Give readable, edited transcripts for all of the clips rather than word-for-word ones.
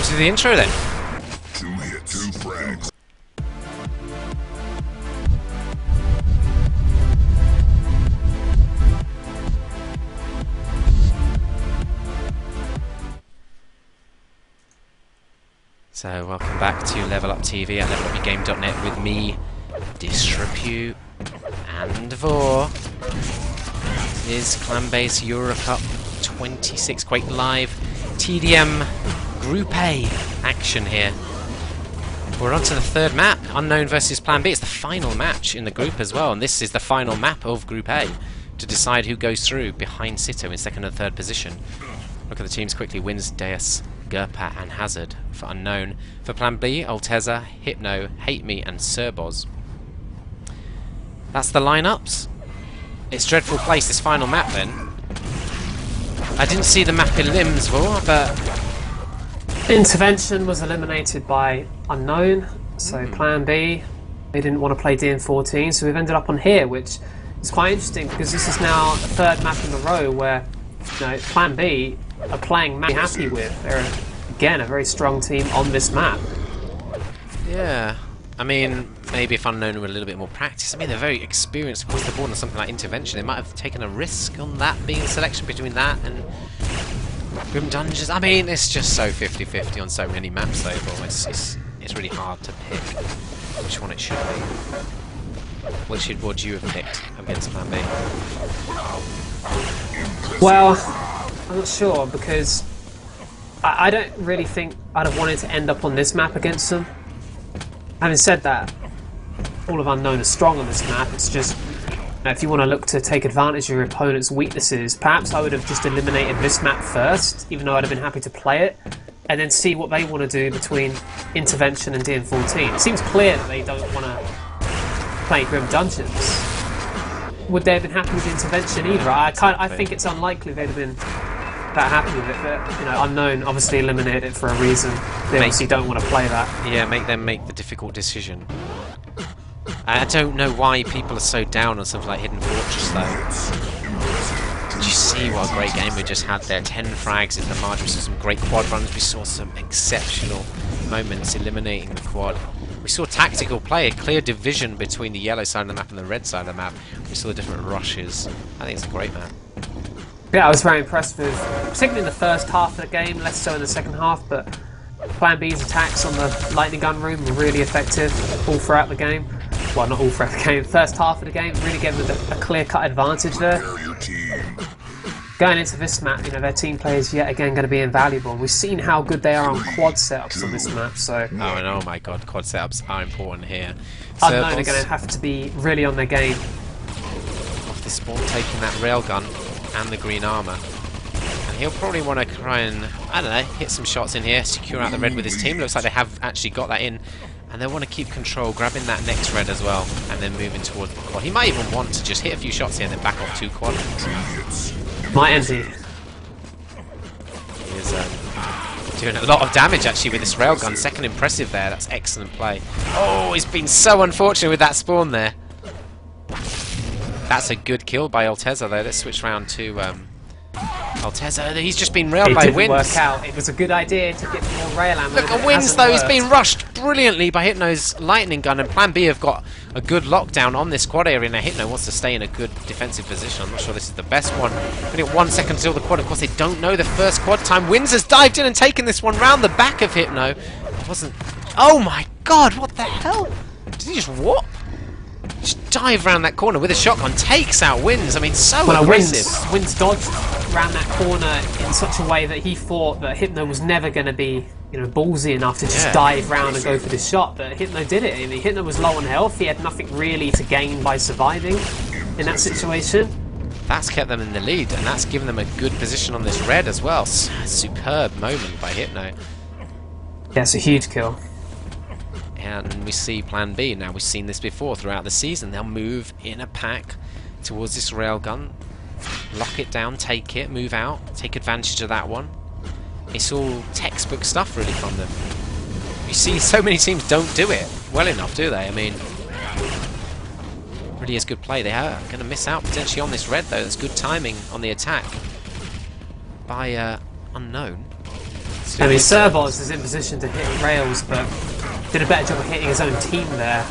to the intro then. 2 hits, 2 frags. So welcome back to Level Up TV at levelupyourgame.net with me, Disrepute, and Vor. This is ClanBase EuroCup 26 Quake Live TDM Group A action here. We're on to the third map, Unknown versus planB. It's the final match in the group as well, and this is the final map of Group A to decide who goes through behind Sito in second and third position. Look at the teams quickly. Wins, Deus, Gerpat and Hazard for Unknown. For planB, Alteza, Hypno, Hate Me and Serboz. That's the lineups. It's dreadful place, this final map then. I didn't see the map in Limbs, Vor, but... Intervention was eliminated by Unknown, so planB, they didn't want to play DN14, so we've ended up on here, which is quite interesting because this is now the third map in a row where, you know, planB are playing map happy with. They're, again, a very strong team on this map. Yeah, I mean, maybe if Unknown were a little bit more practice. I mean, they're very experienced across the board on something like Intervention. They might have taken a risk on that being a selection between that and Grim Dungeons. I mean, it's just so 50-50 on so many maps though, but it's really hard to pick which one it should be. What would you have picked against planB? Well, I'm not sure because I don't really think I'd have wanted to end up on this map against them. Having said that, all of Unknown are strong on this map. It's just, you know, if you want to look to take advantage of your opponent's weaknesses, perhaps I would have just eliminated this map first, even though I'd have been happy to play it, and then see what they want to do between Intervention and DN14. It seems clear that they don't want to play Grim Dungeons. Would they have been happy with Intervention either? I think it's unlikely they'd have been that happy with it, but you know, Unknown obviously eliminated it for a reason. They obviously don't want to play that. Yeah, make them make the difficult decision. I don't know why people are so down on something like Hidden Fortress though. Did you see what a great game we just had there? 10 frags in the margin. We saw some great quad runs. We saw some exceptional moments eliminating the quad. We saw tactical play, a clear division between the yellow side of the map and the red side of the map. We saw the different rushes. I think it's a great map. Yeah, I was very impressed with, particularly in the first half of the game, less so in the second half, but planB's attacks on the lightning gun room were really effective all throughout the game. Well, not all throughout the game, first half of the game really gave them a clear-cut advantage there. Going into this map, you know, their team players yet again going to be invaluable. We've seen how good they are on quad setups on this map, so... Oh, and oh my god, quad setups are important here. Unknown are going to have to be really on their game. Off this spawn, taking that railgun and the green armour. And he'll probably want to try and, I don't know, hit some shots in here, secure out the red with his team. Looks like they have actually got that in. And they want to keep control, grabbing that next red as well, and then moving towards the quad. He might even want to just hit a few shots here and then back off 2 quad. Might empty. He is doing a lot of damage actually with this railgun. Second impressive there. That's excellent play. Oh, he's been so unfortunate with that spawn there. That's a good kill by Alteza though. Let's switch round to Alteza. He's just been railed by Wins. It didn't work out. It was a good idea to get more rail ammo. Look at Wins though. He's been rushed brilliantly by Hypno's lightning gun, and planB have got a good lockdown on this quad area. Now Hypno wants to stay in a good defensive position. I'm not sure this is the best one. But at 1 second until the quad. Of course, they don't know the first quad time. Wins has dived in and taken this one round the back of Hypno. It wasn't. Oh my god! What the hell? Did he just whoop? Just dive around that corner with a shotgun, takes out Wins. I mean, so aggressive. Wins dodged around that corner in such a way that he thought that Hypno was never going to be, you know, ballsy enough to just dive round and go for the shot. But Hypno did it. I mean, Hypno was low on health. He had nothing really to gain by surviving in that situation. That's kept them in the lead, and that's given them a good position on this red as well. Superb moment by Hypno. Yeah, it's a huge kill. And we see planB. Now, we've seen this before throughout the season. They'll move in a pack towards this railgun, lock it down, take it, move out, take advantage of that one. It's all textbook stuff really from them. You see so many teams don't do it well enough, do they? I mean, really is good play. They are going to miss out potentially on this red though. That's good timing on the attack by Unknown. I mean, Serboz is in position to hit rails, but did a better job of hitting his own team there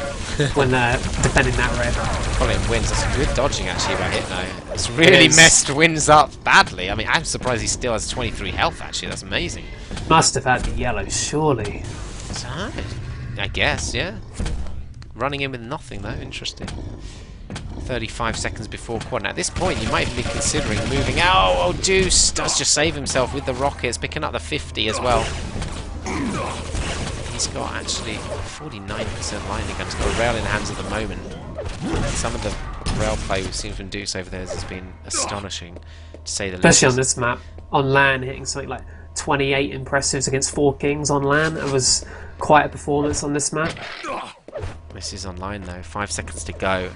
when defending that red. Following wins, that's good dodging actually by Hypno. It's really messed Wins up badly. I mean, I'm surprised he still has 23 health actually, that's amazing. Must have had the yellow, surely. So, I guess, yeah. Running in with nothing though, interesting. 35 seconds before quad. Now at this point you might be considering moving out. Oh, Deuce does just save himself with the rockets, picking up the 50 as well. He's got actually 49% lightning gun. He's got a rail in the hands at the moment. Some of the rail play we've seen from Deuce over there has been astonishing, to say the least. Especially on this map. On LAN, hitting something like 28 impressives against 4 kings on LAN. It was quite a performance on this map. This is online though, 5 seconds to go.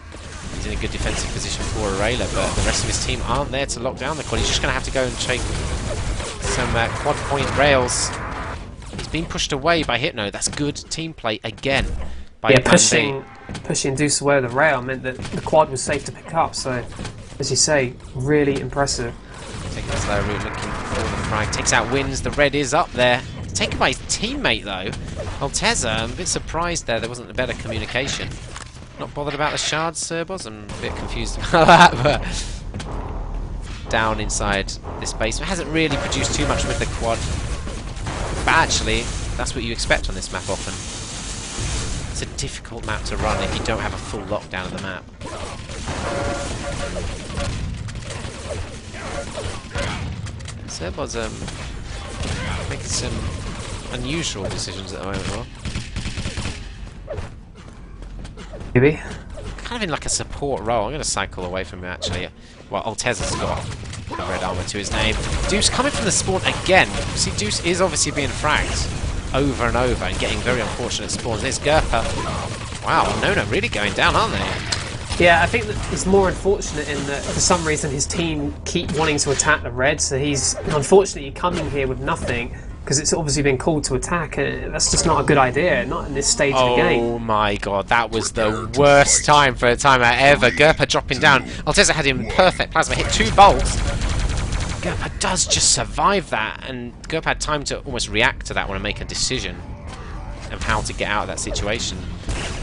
He's in a good defensive position for a railer, but the rest of his team aren't there to lock down the quad. He's just going to have to go and take some quad point rails. He's been pushed away by Hypno. That's good team play again by pushing Deuce away with the rail meant that the quad was safe to pick up, so as you say, really impressive. Taking a slow route, looking for the frag. Takes out Wins, the red is up there. Taken by his teammate though. Alteza, I'm a bit surprised there wasn't a better communication. Not bothered about the shards, Serboz? I'm a bit confused about that, but down inside this basement. Hasn't really produced too much with the quad. But actually, that's what you expect on this map often. It's a difficult map to run if you don't have a full lockdown of the map. Serboz making some unusual decisions at the moment, well. Maybe. Kind of in like a support role. I'm going to cycle away from him actually. Well, Alteza's got the red armor to his name. Deuce coming from the spawn again. See, Deuce is obviously being fragged over and over and getting very unfortunate spawns. There's Gerpa. Wow, no, really going down, aren't they? Yeah, I think that it's more unfortunate in that for some reason his team keep wanting to attack the red, so he's unfortunately coming here with nothing because it's obviously been called to attack, and that's just not a good idea, not in this stage of the game. Oh my god, that was the worst time for a timeout ever. Gerpa dropping down. Alteza had him perfect plasma, hit 2 bolts. Gerpa does just survive that, and Gerpa had time to almost react to that one and make a decision of how to get out of that situation.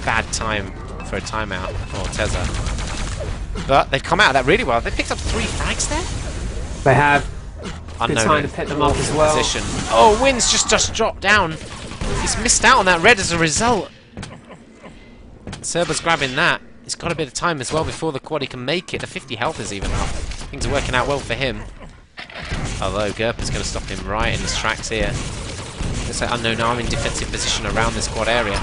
Bad time for a timeout for Alteza. But they've come out of that really well. They picked up 3 frags there. They have. Good time to pick them up as well. Position. Oh, Wins just dropped down. He's missed out on that red as a result. Serbo's grabbing that. He's got a bit of time as well before the quad he can make it. The 50 health is even up. Things are working out well for him. Although Gerpa's going to stop him right in his tracks here. Looks like Unknown Arm in defensive position around this quad area.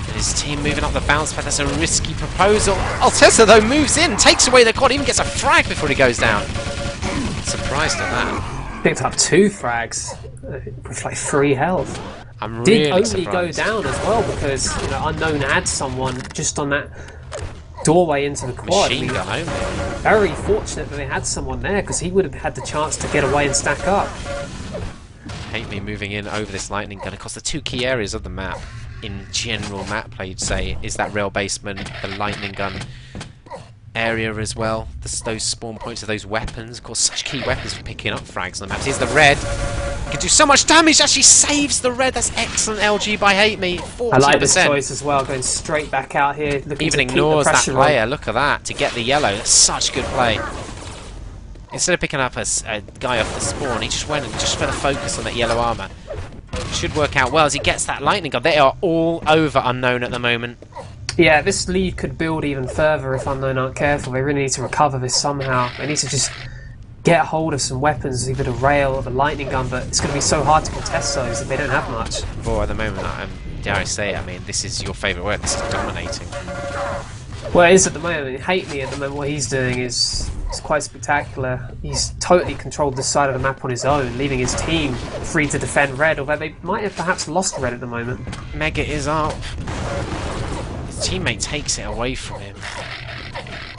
And his team moving up the bounce pad. That's a risky proposal. Alteza though moves in, takes away the quad, even gets a frag before he goes down. Surprised at that. Picked up 2 frags with like 3 health. I'm really Did only surprised. go down as well because Unknown had someone just on that doorway into the quad. Machine gun only. Very fortunate that they had someone there because he would have had the chance to get away and stack up. Hate me moving in over this lightning gun. Of course, the 2 key areas of the map, in general map play, you'd say, is that rail basement, the lightning gun area as well. Those spawn points of those weapons. Of course, such key weapons for picking up frags on the map. Here's the red. He can do so much damage. Actually saves the red. That's excellent LG by Hate Me. 40%. I like this choice as well. Going straight back out here. Even ignores that player. Look at that. To get the yellow. That's such good play. Instead of picking up a guy off the spawn, he just went and just for the focus on that yellow armor. Should work out well as he gets that lightning gun. They are all over Unknown at the moment. Yeah, this lead could build even further if Unknown aren't careful. They really need to recover this somehow. They need to just get hold of some weapons, either the rail or the lightning gun, but it's going to be so hard to contest those if they don't have much. For at the moment, dare I say, I mean, this is your favourite word. This is dominating. Well, it is at the moment. Hate Me at the moment. What he's doing is quite spectacular. He's totally controlled this side of the map on his own, leaving his team free to defend red, although they might have perhaps lost red at the moment. Mega is up. His teammate takes it away from him.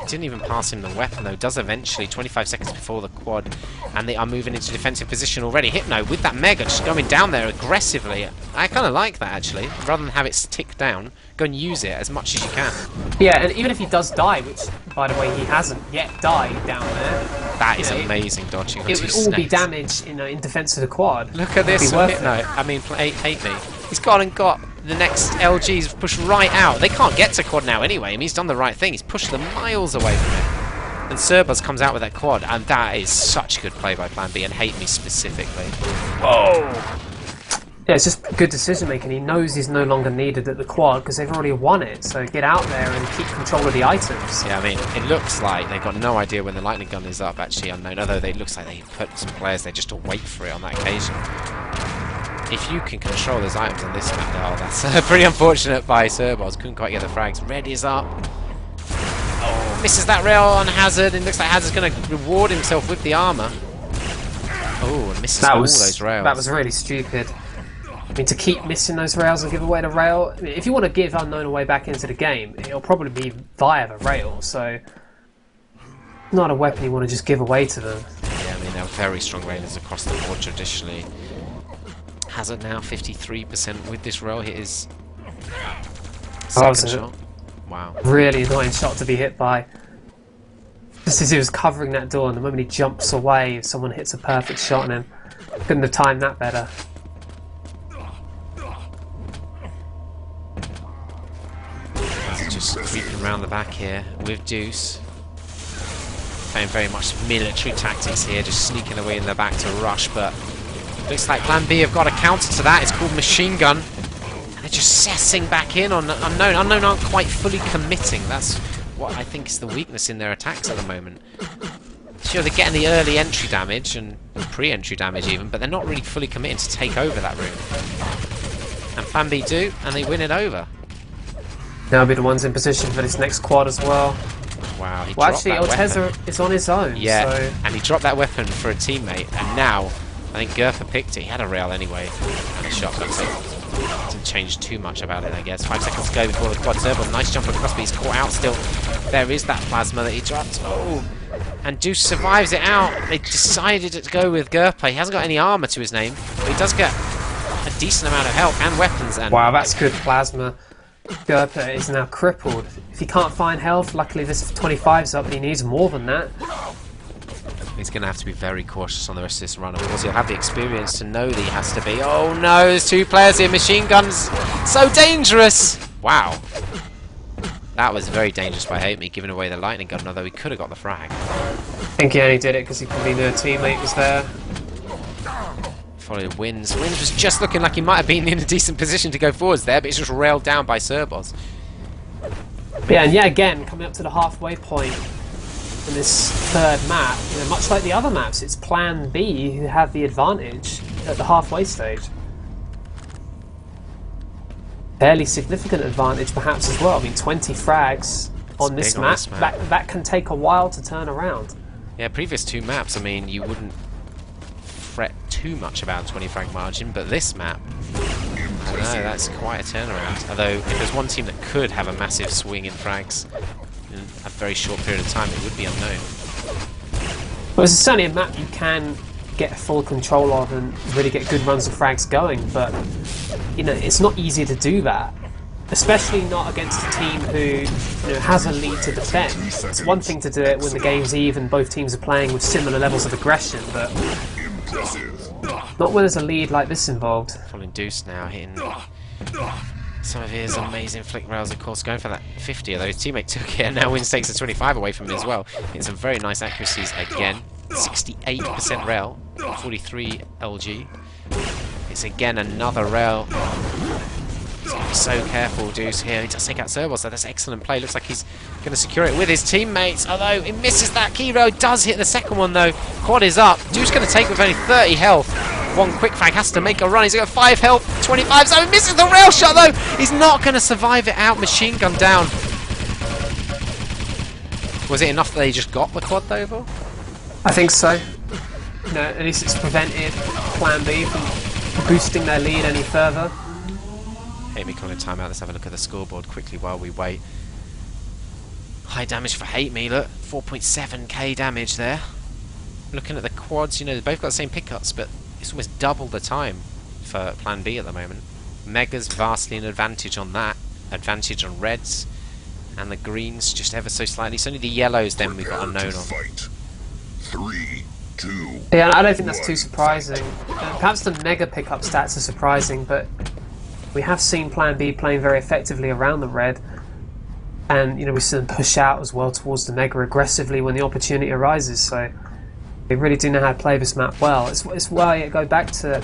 Didn't even pass him the weapon though. Does eventually, 25 seconds before the quad, and they are moving into defensive position already. Hypno with that Mega just going down there aggressively. I kind of like that, actually. Rather than have it tick down, go and use it as much as you can. Yeah, and even if he does die, which, by the way, he hasn't yet died down there. That is amazing dodging. It would all be damage in defense of the quad. Look at this. No, I mean, hate me. He's gone and got the next LG's pushed right out. They can't get to quad now anyway. I mean, he's done the right thing. He's pushed them miles away from it. And Cerbos comes out with that quad, and that is such a good play by planB, and hate me specifically. Whoa! Yeah, it's just good decision making. He knows he's no longer needed at the quad because they've already won it. So get out there and keep control of the items. Yeah, I mean, it looks like they've got no idea when the lightning gun is up, actually unknown. Although it looks like they put some players there just to wait for it on that occasion. If you can control those items on this map, oh, that's pretty unfortunate by Cerbos. Couldn't quite get the frags. Red is up. Oh, misses that rail on Hazard, and looks like Hazard's going to reward himself with the armor. Oh, and misses all those rails. That was really stupid. I mean, to keep missing those rails and give away the rail. I mean, if you want to give Unknown a way back into the game, it'll probably be via the rail. So, not a weapon you want to just give away to them. Yeah, I mean, they're very strong railers across the board traditionally. Hazard now 53% with this rail. Hit his second shot. Wow. Really annoying shot to be hit by. Just as he was covering that door, and the moment he jumps away, someone hits a perfect shot on him. Couldn't have timed that better. Just creeping around the back here with Deuce. Playing very much military tactics here, just sneaking away in the back to rush, but looks like planB have got a counter to that. It's called Machine Gun. And they're just setting back in on Unknown. Unknown aren't quite fully committing. That's what I think is the weakness in their attacks at the moment. Sure, they're getting the early entry damage and pre-entry damage even, but they're not really fully committing to take over that room. And planB do, and they win it over. They'll be the ones in position for this next quad as well. Wow, he well, dropped actually, that Orteza weapon. is on his own. Yeah, so. And he dropped that weapon for a teammate, and now I think Gertha picked it. He had a rail anyway, and a shotgun, so didn't change too much about it, I guess. 5 seconds to go before the quad. Cerbos, nice jump across, but he's caught out still. There is that plasma that he dropped. Oh, and Deuce survives it out. They decided to go with Gertha. He hasn't got any armor to his name, but he does get a decent amount of health and weapons. And wow, that's good plasma. Gertha is now crippled. If he can't find health, luckily this 25's up, but he needs more than that. He's going to have to be very cautious on the rest of this run. Of course, he'll have the experience to know that he has to be. Oh no, there's 2 players here. Machine Guns, so dangerous. Wow. That was very dangerous by Hate Me, giving away the lightning gun, although he could have got the frag. I think he only did it because he probably knew a teammate was there. Followed Wins. Wins was just looking like he might have been in a decent position to go forwards there, but he's just railed down by Cerbos. Yeah, and yet again, coming up to the halfway point in this third map, much like the other maps, it's planB who have the advantage at the halfway stage. Fairly significant advantage perhaps as well. I mean, 20 frags on this map, that can take a while to turn around. Yeah, previous 2 maps, I mean, you wouldn't fret too much about 20 frag margin, but this map, I don't know, that's quite a turnaround. Although, if there's one team that could have a massive swing in frags in a very short period of time, it would be Unknown. Well, it's certainly a map you can get full control of and really get good runs of frags going, but it's not easy to do that, especially not against a team who has a lead to defend. It's one thing to do it when the game's even, both teams are playing with similar levels of aggression, but not when there's a lead like this involved. Following Deuce now, hitting some of his amazing flick rails, of course, going for that 50, although his teammate took it, and now Wins takes the 25 away from him as well. Hitting some very nice accuracies again. 68% rail, 43 LG. It's again another rail. He's got to be so careful, Deuce, here. He does take out Cerbos, so that's excellent play. Looks like he's going to secure it with his teammates, although he misses that key rail. Does hit the second one, though. Quad is up. Deuce going to take with only 30 health. One quick frag has to make a run. He's got 5 health, 25, so he misses the rail shot, though. He's not going to survive it out. Machine Gun down. Was it enough that they just got the quad, though, Vor? I think so. At least it's prevented planB from boosting their lead any further. Hate Me calling timeout. Let's have a look at the scoreboard quickly while we wait. High damage for Hate Me. Look, 4.7k damage there. Looking at the quads, they both got the same pickups, but it's almost double the time for planB at the moment. Mega's vastly an advantage on that. Advantage on reds. And the greens just ever so slightly. It's only the yellows then we've got unknown on. Fight. 3, 2. Yeah, I don't think that's too surprising. Perhaps the Mega pickup stats are surprising, but we have seen planB playing very effectively around the red. And, you know, we see them push out as well towards the Mega aggressively when the opportunity arises. So they really do know how to play this map well. It's why I go back to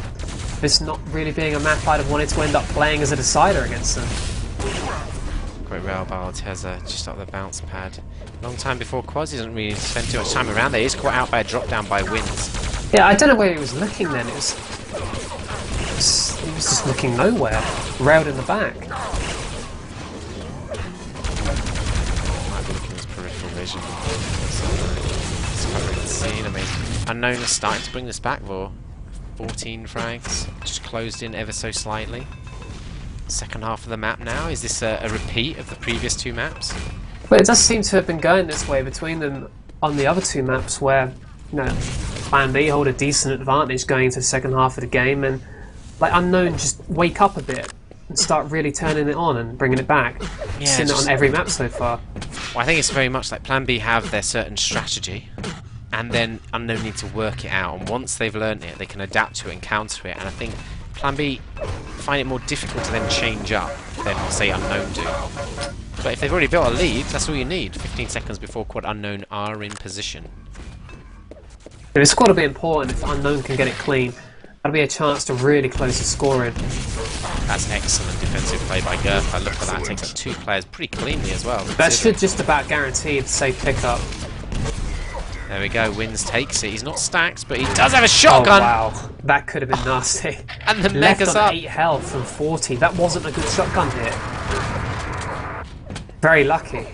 this not really being a map I'd have wanted to end up playing as a decider against them. Great rail by Alteza, just up the bounce pad. Long time before quads, he doesn't really spend too much time around there. He's caught out by a drop down by Wins. Yeah, I don't know where he was looking then. He was just looking nowhere. Railed in the back. Might be looking at his peripheral vision. It's quite really insane. I mean, Unknown is starting to bring this back, though. 14 frags, just closed in ever so slightly. Second half of the map now. Is this a repeat of the previous two maps? But it does seem to have been going this way between them on the other two maps where, you know, planB hold a decent advantage going into the second half of the game, and like Unknown just wake up a bit and start really turning it on and bringing it back. Yeah, seen it on every map so far. Well, I think it's very much like planB have their certain strategy, and then Unknown need to work it out, and once they've learned it, they can adapt to it and counter it, and I think planB find it more difficult to then change up than, say, Unknown do. But if they've already built a lead, that's all you need. 15 seconds before quad Unknown are in position. It's got to be important if Unknown can get it clean. That'll be a chance to really close the scoring. That's excellent defensive play by Gerfa. Look at that, takes up two players pretty cleanly as well. That should just about guarantee the safe pickup. There we go, Wins takes it. He's not stacked, but he does have a shotgun! Oh wow, that could have been nasty. And the Left Mega's on up! 8 health from 40. That wasn't a good shotgun hit. Very lucky.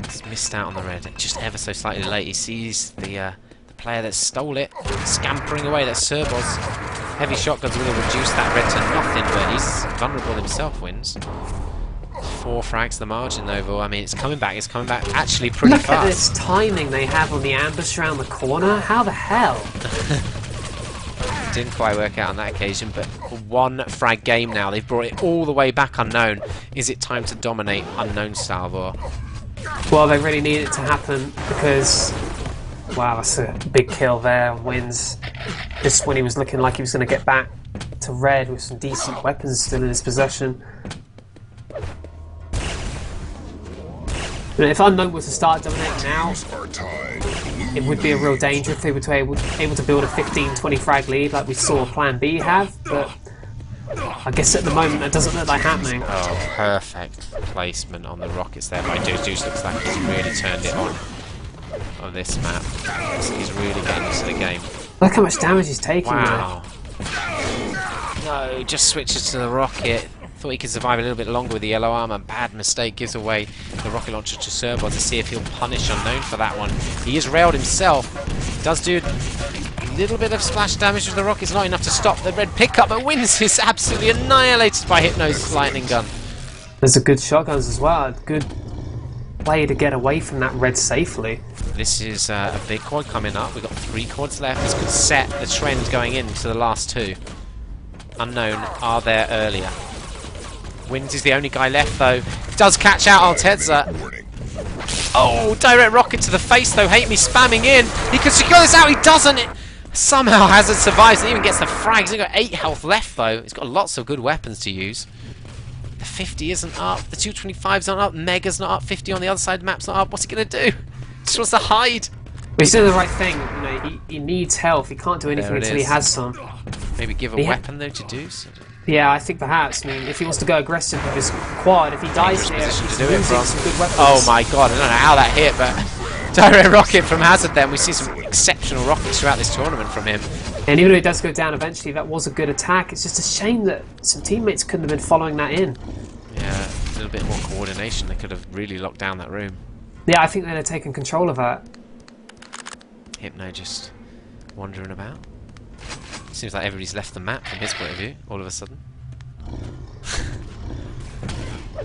He's missed out on the red, just ever so slightly late. He sees the player that stole it, scampering away. That's Serboz. Heavy shotguns will reduce that red to nothing, but he's vulnerable himself, Wins. 4 frags the margin though. I mean, it's coming back actually pretty fast. Look at this timing they have on the ambush around the corner. How the hell? Didn't quite work out on that occasion, but 1 frag game now. They've brought it all the way back Unknown. Is it time to dominate Unknown style, Vor? Well, they really need it to happen because, wow, that's a big kill there. Wins just when he was looking like he was going to get back to red with some decent weapons still in his possession. If Unknown were to start dominating now, it would be a real danger if they were able to build a 15-20 frag lead like we saw planB have, but I guess at the moment that doesn't look like happening. Oh, perfect placement on the rockets there by Deuce. Deuce looks like he's really turned it on this map. He's really getting into the game. Look how much damage he's taking now. No, just switches to the rocket. Thought he could survive a little bit longer with the yellow armor. Bad mistake, gives away the rocket launcher to Serbo to see if he'll punish Unknown for that one. He is railed himself. Does do a little bit of splash damage with the rockets, not enough to stop the red pickup, but Wins is absolutely annihilated by Hypno's lightning gun. There's a good shotguns as well. A good way to get away from that red safely. This is a big quad coming up. We've got 3 quads left. This could set the trend going into the last 2. Unknown are there earlier. Wins is the only guy left though. Does catch out Alteza. Oh, direct rocket to the face though. Hate me spamming in. He could secure this out. He doesn't. Somehow Hazard survives and even gets the frags. He's got 8 health left though. He's got lots of good weapons to use. The 50 isn't up. The 225's not up. Mega's not up. 50 on the other side of the map's not up. What's he going to do? Just wants to hide. But he's doing the right thing. You know, he needs health. He can't do anything until he has some. Maybe give a weapon though to Deuce. Yeah, I think perhaps. I mean, if he wants to go aggressive with his quad, if he dies here, he's losing some good weapons. Oh my god, I don't know how that hit, but direct rocket from Hazard then. We see some exceptional rockets throughout this tournament from him. And even if he does go down eventually, that was a good attack. It's just a shame that some teammates couldn't have been following that in. Yeah, a little bit more coordination. They could have really locked down that room. Yeah, I think they'd have taken control of that. Hypno just wandering about. Seems like everybody's left the map from his point of view, all of a sudden.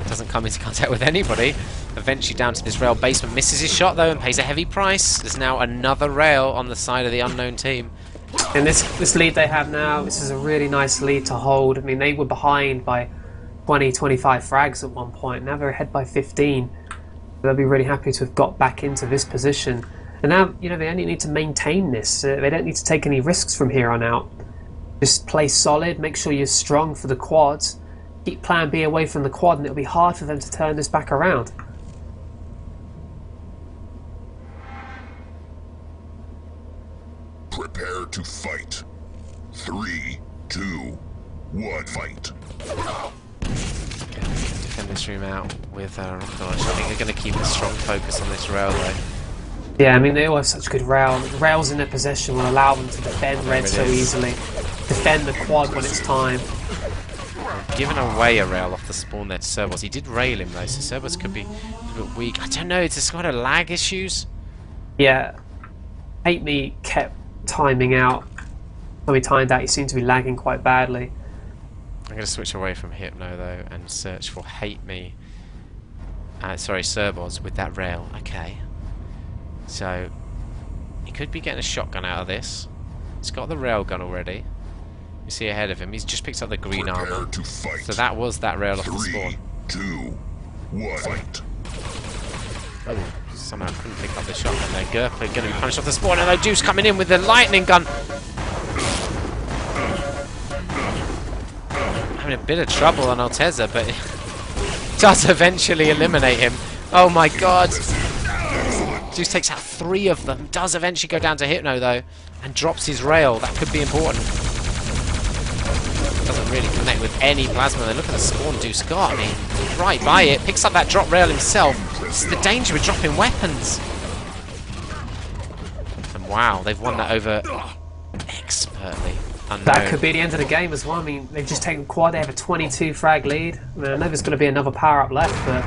Doesn't come into contact with anybody. Eventually down to this rail basement. Misses his shot though and pays a heavy price. There's now another rail on the side of the Unknown team. And this lead they have now, this is a really nice lead to hold. I mean, they were behind by 20, 25 frags at one point. Now they're ahead by 15. They'll be really happy to have got back into this position. And now, you know, they only need to maintain this. They don't need to take any risks from here on out. Just play solid, make sure you're strong for the quads. Keep plan B away from the quad, and it'll be hard for them to turn this back around. Prepare to fight. 3, 2, 1, fight. Defend this room out with rocket launch. I think they're going to keep a strong focus on this rail though. Yeah, I mean, they all have such good rail. The rails in their possession will allow them to defend red so easily. Defend the quad when it's time. Giving away a rail off the spawn there to Servos. He did rail him though, so Servos could be a bit weak. I don't know, it's just kind of lag issues. Yeah. Hate Me kept timing out. When we timed out, he seemed to be lagging quite badly. I'm going to switch away from Hypno though and search for Hate Me. Sorry, Servos with that rail. Okay. So, he could be getting a shotgun out of this. He's got the rail gun already. You see ahead of him, he's just picked up the green armor. So that was that rail off the spawn. 3, 2, 1, fight. Oh, somehow couldn't pick up the shotgun there. Gerper going to be punished off the spawn, and Deuce coming in with the lightning gun. Having a bit of trouble on Alteza, but does eventually eliminate him. Oh my god! Deuce takes out 3 of them. Does eventually go down to Hypno though, and drops his rail. That could be important. Doesn't really connect with any plasma. Then look at the spawn Deuce got. I mean, right by it. Picks up that drop rail himself. This is the danger with dropping weapons. And wow, they've won that over expertly. Unknown. That could be the end of the game as well. I mean, they've just taken quad. They have a 22 frag lead. I mean, I know there's going to be another power up left, but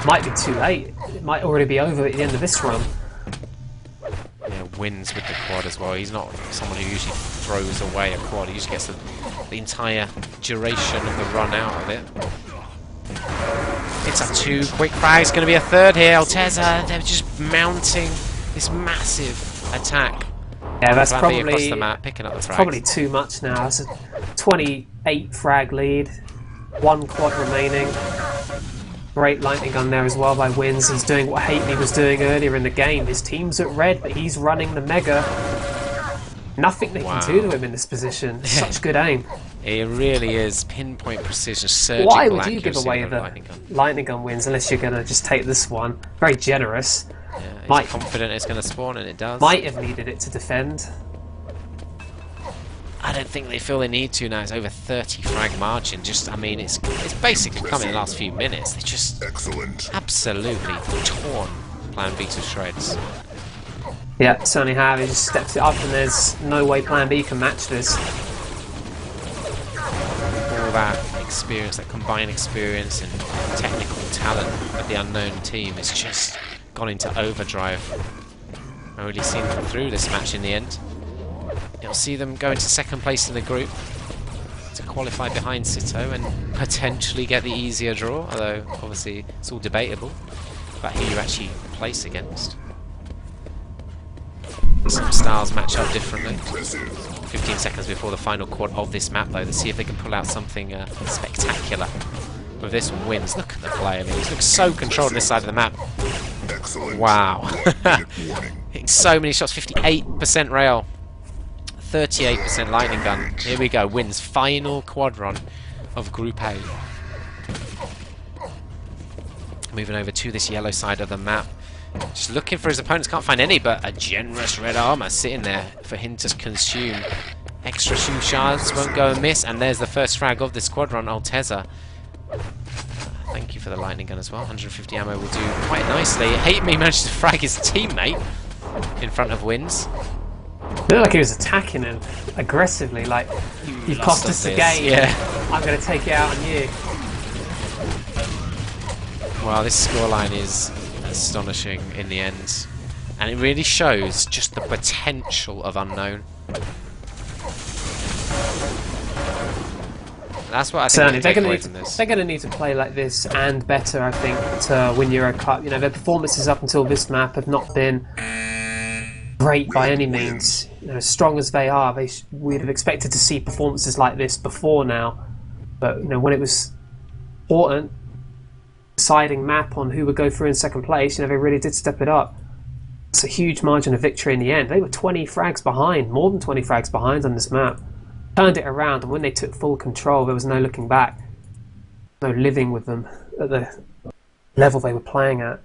it might be too late. It might already be over at the end of this run. Yeah, wins with the quad as well. He's not someone who usually throws away a quad. He usually gets the entire duration of the run out of it. It's a 2 quick frags. Going to be a 3rd here. Alteza, they're just mounting this massive attack. Yeah, that's Across probably the map, picking up the frags. probably too much now. It's a 28 frag lead, 1 quad remaining. Great lightning gun there as well by Wins. He's doing what Hate Me was doing earlier in the game. His team's at red, but he's running the mega. Nothing they can do to him in this position. Such good aim. It really is pinpoint precision, surgical Why would you give accuracy away with the a lightning gun Wins unless you're going to just take this one? Very generous. Yeah, he's confident it's going to spawn, and it does. Might have needed it to defend. I don't think they feel they need to now. It's over 30 frag margin. Just, I mean, it's basically come in the last few minutes. They just absolutely torn plan B to shreds. Yeah, certainly have. He just steps it up, and there's no way plan B can match this. All that experience, that combined experience and technical talent of the unknown team has just gone into overdrive. I've really seen them through this match in the end. You'll see them go into 2nd place in the group to qualify behind Sito and potentially get the easier draw, although obviously it's all debatable about who you actually place against. Some styles match up differently. 15 seconds before the final quad of this map though, to see if they can pull out something spectacular with this one. Wins. Look at the play. I mean, he looks so controlled on this side of the map. Wow. Hitting so many shots. 58% rail. 38% lightning gun. Here we go. Wins final quad run of Group A. Moving over to this yellow side of the map. Just looking for his opponents. Can't find any, but a generous red armor sitting there for him to consume. Extra shoe shards won't go amiss. And there's the first frag of this quad run. Alteza. Thank you for the lightning gun as well. 150 ammo will do quite nicely. Hate Me managed to frag his teammate in front of Wins. It looked like he was attacking him aggressively, like, you've cost us the game, yeah. I'm going to take it out on you. Well, this scoreline is astonishing in the end, and it really shows just the potential of Unknown. That's what I think they take away from this. They're going to need to play like this and better, I think, to win EuroCup. You know, their performances up until this map have not been great by any means. You know, as strong as they are, we'd have expected to see performances like this before now. But you know, when it was important, deciding map on who would go through in second place, you know, they really did step it up. It's a huge margin of victory in the end. They were 20 frags behind, more than 20 frags behind on this map. Turned it around, and when they took full control, there was no looking back, no living with them at the level they were playing at.